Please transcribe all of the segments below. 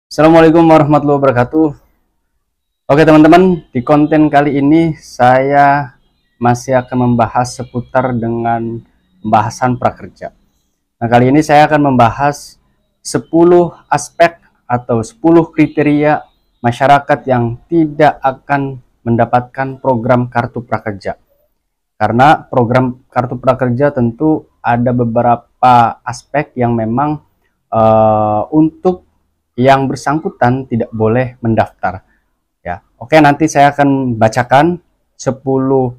Assalamualaikum warahmatullahi wabarakatuh. Oke teman-teman, di konten kali ini saya masih akan membahas seputar dengan pembahasan prakerja. Nah, kali ini saya akan membahas 10 aspek atau 10 kriteria masyarakat yang tidak akan mendapatkan program kartu prakerja. Karena program kartu prakerja tentu ada beberapa aspek yang memang untuk yang bersangkutan tidak boleh mendaftar ya. Oke, nanti saya akan bacakan 10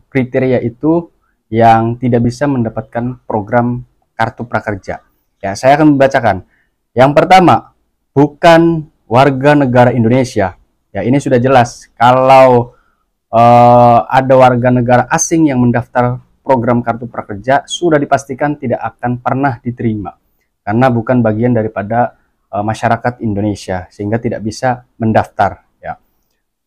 kriteria itu yang tidak bisa mendapatkan program kartu prakerja. Ya, saya akan membacakan. Yang pertama, bukan warga negara Indonesia. Ya, ini sudah jelas kalau ada warga negara asing yang mendaftar program kartu prakerja sudah dipastikan tidak akan pernah diterima karena bukan bagian daripada masyarakat Indonesia sehingga tidak bisa mendaftar ya.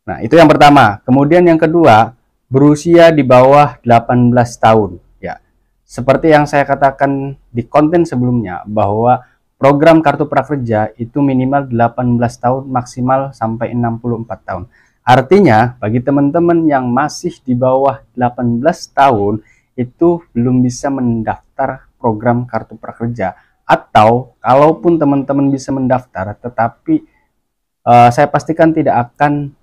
Nah, itu yang pertama. Kemudian yang kedua, berusia di bawah 18 tahun ya. Seperti yang saya katakan di konten sebelumnya bahwa program kartu prakerja itu minimal 18 tahun maksimal sampai 64 tahun. Artinya bagi teman-teman yang masih di bawah 18 tahun itu belum bisa mendaftar program kartu prakerja, atau kalaupun teman-teman bisa mendaftar tetapi saya pastikan tidak akan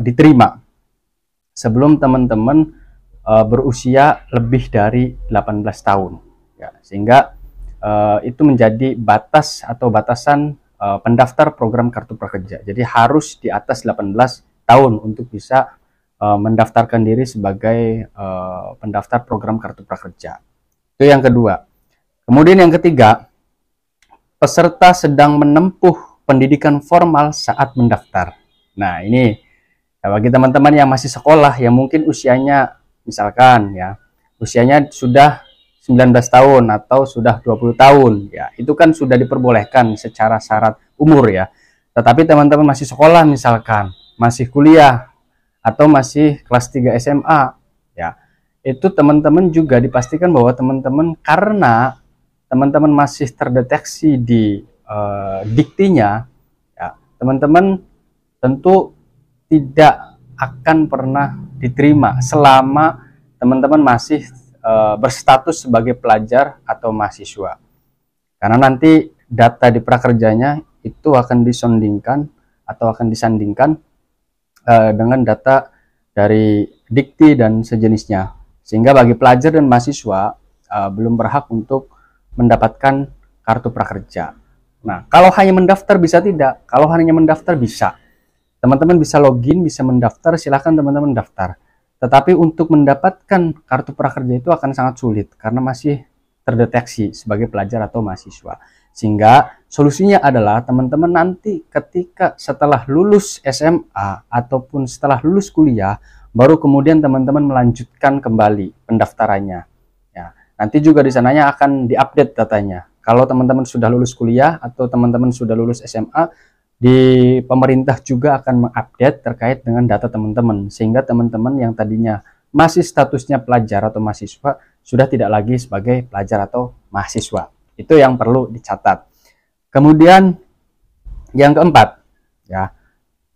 diterima sebelum teman-teman berusia lebih dari 18 tahun ya, sehingga itu menjadi batas atau batasan pendaftar program kartu prakerja. Jadi harus di atas 18 tahun untuk bisa mendaftarkan diri sebagai pendaftar program kartu prakerja. Itu yang kedua. Kemudian yang ketiga, peserta sedang menempuh pendidikan formal saat mendaftar. Nah, ini ya, bagi teman-teman yang masih sekolah yang mungkin usianya misalkan ya, usianya sudah 19 tahun atau sudah 20 tahun ya, itu kan sudah diperbolehkan secara syarat umur ya. Tetapi teman-teman masih sekolah misalkan, masih kuliah atau masih kelas 3 SMA ya, itu teman-teman juga dipastikan bahwa teman-teman, karena teman-teman masih terdeteksi di diktinya ya, teman-teman tentu tidak akan pernah diterima selama teman-teman masih berstatus sebagai pelajar atau mahasiswa, karena nanti data di prakerjanya itu akan disandingkan atau akan disandingkan dengan data dari dikti dan sejenisnya, sehingga bagi pelajar dan mahasiswa belum berhak untuk mendapatkan kartu prakerja. Nah, kalau hanya mendaftar bisa tidak? Kalau hanya mendaftar bisa. Teman-teman bisa login, bisa mendaftar, silahkan teman-teman daftar. Tetapi untuk mendapatkan kartu prakerja itu akan sangat sulit karena masih terdeteksi sebagai pelajar atau mahasiswa. Sehingga solusinya adalah teman-teman nanti ketika setelah lulus SMA ataupun setelah lulus kuliah, baru kemudian teman-teman melanjutkan kembali pendaftarannya. Nanti juga di sananya akan diupdate datanya. Kalau teman-teman sudah lulus kuliah atau teman-teman sudah lulus SMA, di pemerintah juga akan mengupdate terkait dengan data teman-teman, sehingga teman-teman yang tadinya masih statusnya pelajar atau mahasiswa sudah tidak lagi sebagai pelajar atau mahasiswa. Itu yang perlu dicatat. Kemudian yang keempat, ya,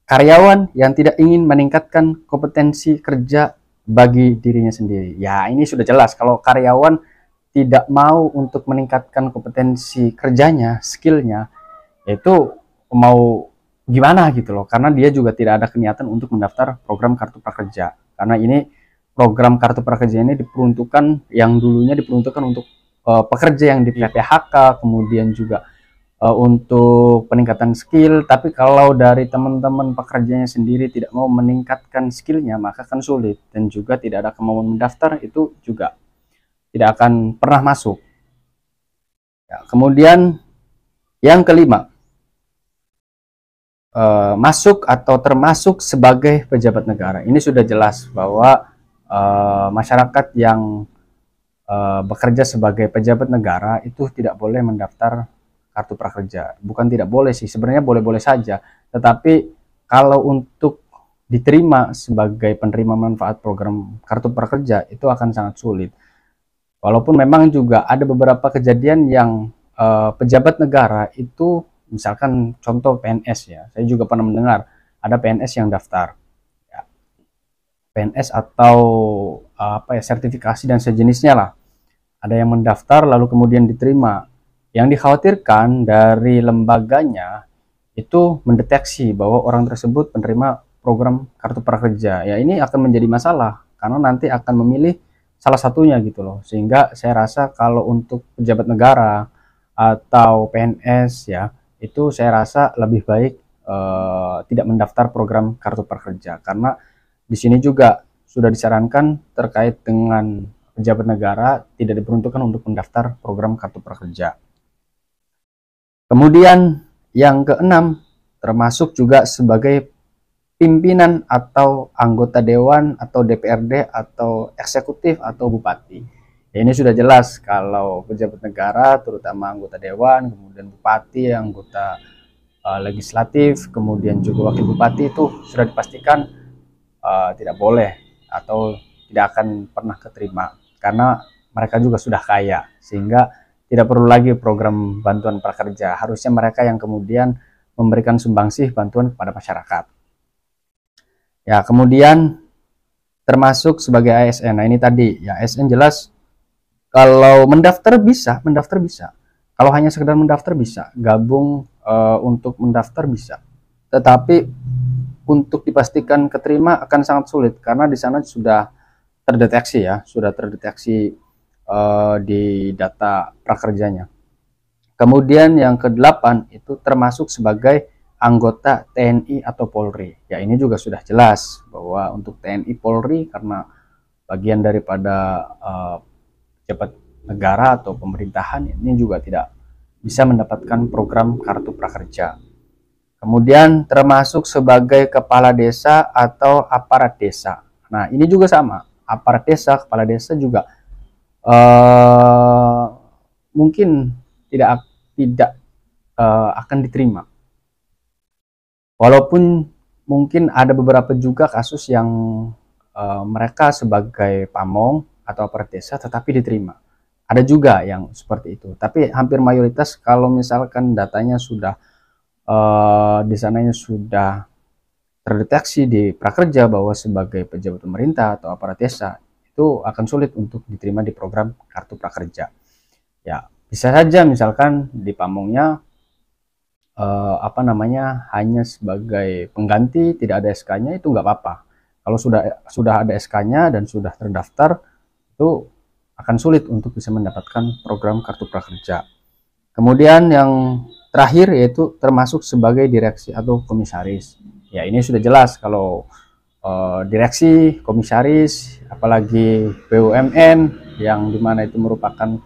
karyawan yang tidak ingin meningkatkan kompetensi kerja bagi dirinya sendiri. Ya, ini sudah jelas kalau karyawan tidak mau untuk meningkatkan kompetensi kerjanya, skillnya, itu mau gimana gitu loh, karena dia juga tidak ada niatan untuk mendaftar program kartu prakerja. Karena ini program kartu prakerja ini diperuntukkan, yang dulunya diperuntukkan untuk pekerja yang di PHK, kemudian juga untuk peningkatan skill. Tapi kalau dari teman-teman pekerjanya sendiri tidak mau meningkatkan skillnya, maka kan sulit, dan juga tidak ada kemauan mendaftar, itu juga tidak akan pernah masuk ya. Kemudian yang kelima, masuk atau termasuk sebagai pejabat negara. Ini sudah jelas bahwa masyarakat yang bekerja sebagai pejabat negara itu tidak boleh mendaftar kartu prakerja. Bukan tidak boleh sih, sebenarnya boleh-boleh saja. Tetapi kalau untuk diterima sebagai penerima manfaat program kartu prakerja itu akan sangat sulit. Walaupun memang juga ada beberapa kejadian yang pejabat negara itu misalkan contoh PNS ya, saya juga pernah mendengar ada PNS yang daftar ya, PNS atau apa ya, sertifikasi dan sejenisnya lah, ada yang mendaftar lalu kemudian diterima. Yang dikhawatirkan dari lembaganya itu mendeteksi bahwa orang tersebut menerima program kartu prakerja. Ya ini akan menjadi masalah karena nanti akan memilih salah satunya gitu loh. Sehingga saya rasa kalau untuk pejabat negara atau PNS ya, itu saya rasa lebih baik tidak mendaftar program kartu prakerja, karena di sini juga sudah disarankan terkait dengan pejabat negara tidak diperuntukkan untuk mendaftar program kartu prakerja. Kemudian yang keenam, termasuk juga sebagai pimpinan atau anggota dewan atau DPRD atau eksekutif atau bupati. Ya, ini sudah jelas kalau pejabat negara, terutama anggota dewan, kemudian bupati, anggota legislatif, kemudian juga wakil bupati itu sudah dipastikan tidak boleh atau tidak akan pernah keterima karena mereka juga sudah kaya, sehingga tidak perlu lagi program bantuan prakerja. Harusnya mereka yang kemudian memberikan sumbangsih bantuan kepada masyarakat. Ya, kemudian termasuk sebagai ASN. Nah, ini tadi ya, ASN jelas kalau mendaftar bisa. Kalau hanya sekedar mendaftar bisa, gabung untuk mendaftar bisa. Tetapi untuk dipastikan keterima akan sangat sulit karena di sana sudah terdeteksi ya, di data prakerjanya. Kemudian yang ke-8 itu termasuk sebagai anggota TNI atau Polri. Ya ini juga sudah jelas bahwa untuk TNI Polri karena bagian daripada pejabat negara atau pemerintahan, ini juga tidak bisa mendapatkan program kartu prakerja. Kemudian termasuk sebagai kepala desa atau aparat desa. Nah ini juga sama, aparat desa, kepala desa juga mungkin tidak akan diterima. Walaupun mungkin ada beberapa juga kasus yang mereka sebagai pamong atau aparat desa tetapi diterima. Ada juga yang seperti itu. Tapi hampir mayoritas kalau misalkan datanya sudah di sananya sudah terdeteksi di prakerja bahwa sebagai pejabat pemerintah atau aparat desa, itu akan sulit untuk diterima di program kartu prakerja. Ya, bisa saja misalkan di pamongnya hanya sebagai pengganti, tidak ada SK-nya, itu nggak apa-apa. Kalau sudah ada SK-nya dan sudah terdaftar, itu akan sulit untuk bisa mendapatkan program kartu prakerja. Kemudian yang terakhir yaitu termasuk sebagai direksi atau komisaris. Ya ini sudah jelas kalau direksi, komisaris, apalagi BUMN yang dimana itu merupakan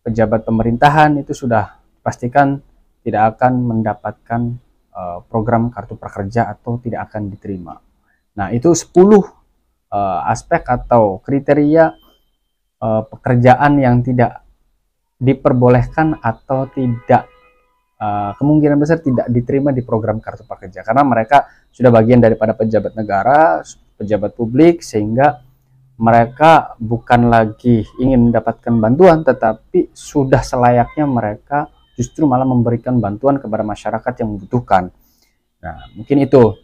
pejabat pemerintahan, itu sudah pastikan tidak akan mendapatkan program kartu prakerja atau tidak akan diterima. Nah itu 10 aspek atau kriteria pekerjaan yang tidak diperbolehkan atau tidak kemungkinan besar tidak diterima di program kartu prakerja karena mereka sudah bagian daripada pejabat negara, pejabat publik, sehingga mereka bukan lagi ingin mendapatkan bantuan tetapi sudah selayaknya mereka justru malah memberikan bantuan kepada masyarakat yang membutuhkan. Nah, mungkin itu.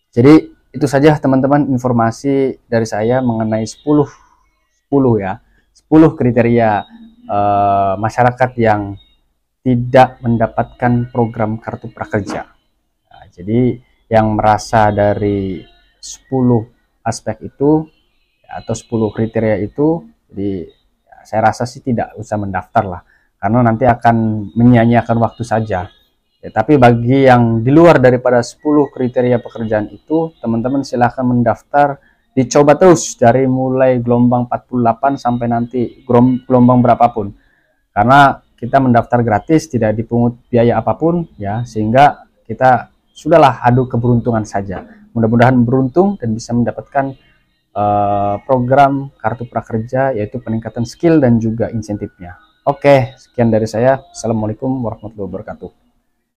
Jadi itu saja teman-teman informasi dari saya mengenai 10 kriteria masyarakat yang tidak mendapatkan program kartu prakerja. Nah, jadi yang merasa dari 10 aspek itu atau 10 kriteria itu, jadi ya, saya rasa sih tidak usah mendaftar lah, karena nanti akan menyia-nyiakan waktu saja. Ya, tapi bagi yang di luar daripada 10 kriteria pekerjaan itu, teman-teman silahkan mendaftar, dicoba terus dari mulai gelombang 48 sampai nanti gelombang berapapun. Karena kita mendaftar gratis, tidak dipungut biaya apapun ya, sehingga kita sudahlah adu keberuntungan saja. Mudah-mudahan beruntung dan bisa mendapatkan program kartu prakerja, yaitu peningkatan skill dan juga insentifnya. Oke, sekian dari saya. Assalamualaikum warahmatullahi wabarakatuh.